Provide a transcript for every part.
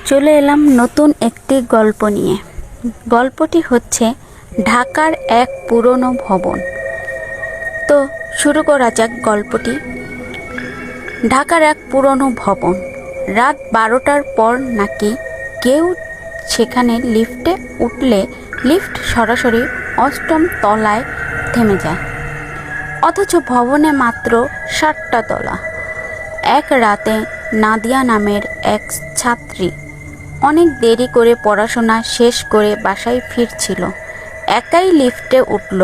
চলে এলাম নতুন একটি গল্প নিয়ে। গল্পটি হচ্ছে ঢাকার এক পুরনো ভবন। তো শুরু করা যাক গল্পটি। ঢাকার এক পুরনো ভবন। রাত 12টার পর নাকি কেউ সেখানে লিফটে উঠলে লিফট সরাসরি 8ম তলায় থেমে যায়, অথচ ভবনে মাত্র 7টা তলা। এক রাতে নাদিয়া নামের এক ছাত্রী অনেক দেরি করে পড়াশোনা শেষ করে বাসায় ফিরছিল। একাই লিফটে উঠল।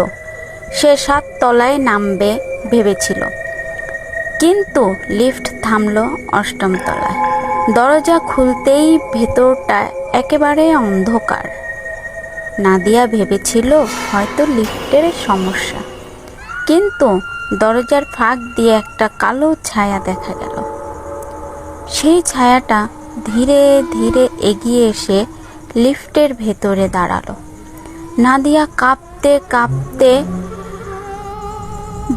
সে 7 তলায় নামবে ভেবেছিল, কিন্তু লিফট থামল 8ম তলায়। দরজা খুলতেই ভেতরটা একেবারে অন্ধকার। নাদিয়া ভেবেছিল হয়তো লিফটের সমস্যা, কিন্তু দরজার ফাঁক দিয়ে একটা কালো ছায়া দেখা গেল। সেই ছায়াটা ধীরে ধীরে এগিয়ে এসে লিফটের ভেতরে দাঁড়ালো। নাদিয়া কাঁপতে কাঁপতে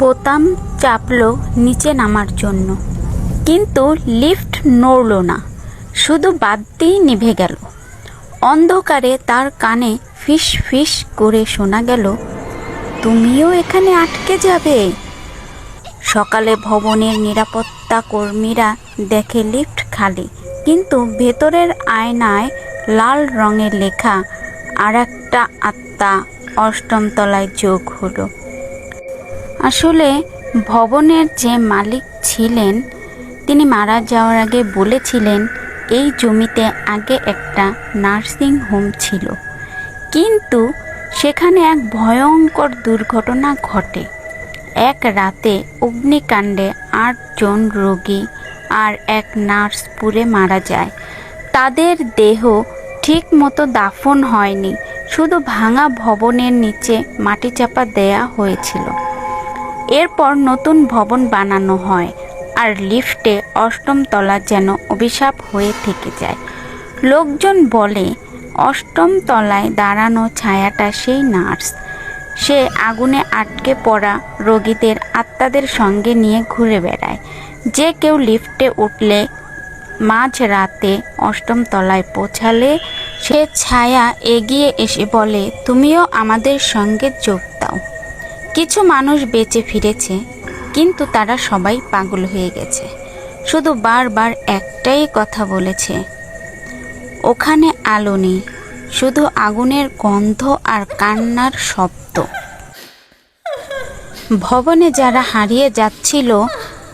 বোতাম চাপল নিচে নামার জন্য, কিন্তু লিফট নড়ল না, শুধু বাতিই নিভে গেল। অন্ধকারে তার কানে ফিস ফিস করে শোনা গেল, তুমিও এখানে আটকে যাবে। সকালে ভবনের নিরাপত্তা কর্মীরা দেখে লিফট খালি, কিন্তু ভেতরের আয়নায় লাল রঙের লেখা আর একটা আত্মা 8ম তলায় যোগ হলো। আসলে ভবনের যে মালিক ছিলেন তিনি মারা যাওয়ার আগে বলেছিলেন এই জমিতে আগে একটা নার্সিং হোম ছিল, কিন্তু সেখানে এক ভয়ঙ্কর দুর্ঘটনা ঘটে। এক রাতে অগ্নিকাণ্ডে 8 জন রোগী আর এক নার্স পুড়ে মারা যায়। তাদের দেহ ঠিক মতো দাফন হয়নি, শুধু ভাঙা ভবনের নিচে মাটি চাপা দেয়া হয়েছিল। এরপর নতুন ভবন বানানো হয়, আর লিফটে 8ম তলা যেন অভিশাপ হয়ে থেকে যায়। লোকজন বলে 8ম তলায় দাঁড়ানো ছায়াটা সেই নার্স। সে আগুনে আটকে পড়া রোগীদের আত্মাদের সঙ্গে নিয়ে ঘুরে বেড়ায়। যে কেউ লিফটে উঠলে মাঝ রাতে 8ম তলায় পৌঁছালে সে ছায়া এগিয়ে এসে বলে, তুমিও আমাদের সঙ্গে যোগ দাও। কিছু মানুষ বেঁচে ফিরেছে, কিন্তু তারা সবাই পাগল হয়ে গেছে। শুধু বারবার একটাই কথা বলেছে, ওখানে আলো নেই, শুধু আগুনের গন্ধ আর কান্নার শব্দ। ভবনে যারা হারিয়ে যাচ্ছিল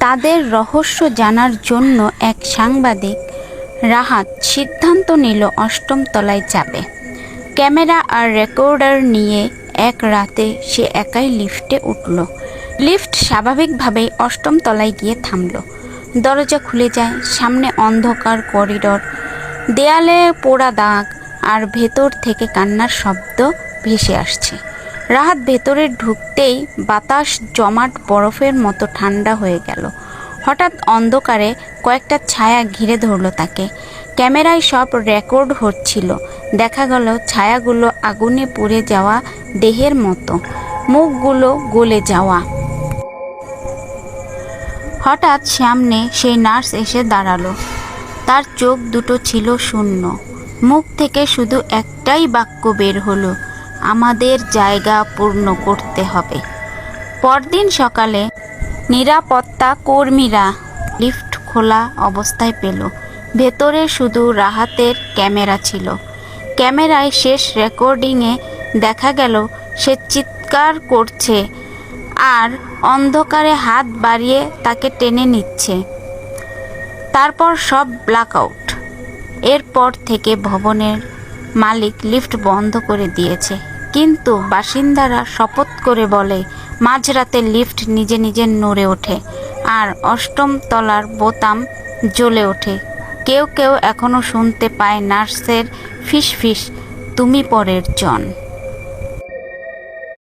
তাদের রহস্য জানার জন্য এক সাংবাদিক রাহাত সিদ্ধান্ত নিল 8ম তলায় যাবে। ক্যামেরা আর রেকর্ডার নিয়ে এক রাতে সে একাই লিফটে উঠল। লিফট স্বাভাবিকভাবেই 8ম তলায় গিয়ে থামল। দরজা খুলে যায়। সামনে অন্ধকার করিডর, দেয়ালে পোড়া দাগ, আর ভেতর থেকে কান্নার শব্দ ভেসে আসছে। রাহাত ভেতরে ঢুকতেই বাতাস জমাট বরফের মতো ঠান্ডা হয়ে গেল। হঠাৎ অন্ধকারে কয়েকটা ছায়া ঘিরে ধরল তাকে। ক্যামেরায় সব রেকর্ড হচ্ছিল। দেখা গেল ছায়াগুলো আগুনে পুড়ে যাওয়া দেহের মতো, মুখগুলো গলে যাওয়া। হঠাৎ সামনে সেই নার্স এসে দাঁড়ালো। তার চোখ দুটো ছিল শূন্য। মুখ থেকে শুধু একটাই বাক্য বের হলো, আমাদের জায়গা পূর্ণ করতে হবে। পরদিন সকালে নিরাপত্তা কর্মীরা লিফট খোলা অবস্থায় পেল। ভেতরে শুধু রাহাতের ক্যামেরা ছিল। ক্যামেরায় শেষ রেকর্ডিংয়ে দেখা গেল সে চিৎকার করছে আর অন্ধকারে হাত বাড়িয়ে তাকে টেনে নিচ্ছে। তারপর সব ব্ল্যাকআউট। এরপর থেকে ভবনের মালিক লিফট বন্ধ করে দিয়েছে, কিন্তু বাসিন্দারা শপথ করে বলে মাঝরাতে লিফট নিজে নিজে নড়ে ওঠে আর 8ম তলার বোতাম জ্বলে ওঠে। কেউ কেউ এখনো শুনতে পায় নার্সের ফিস ফিস, তুমি পরের জন।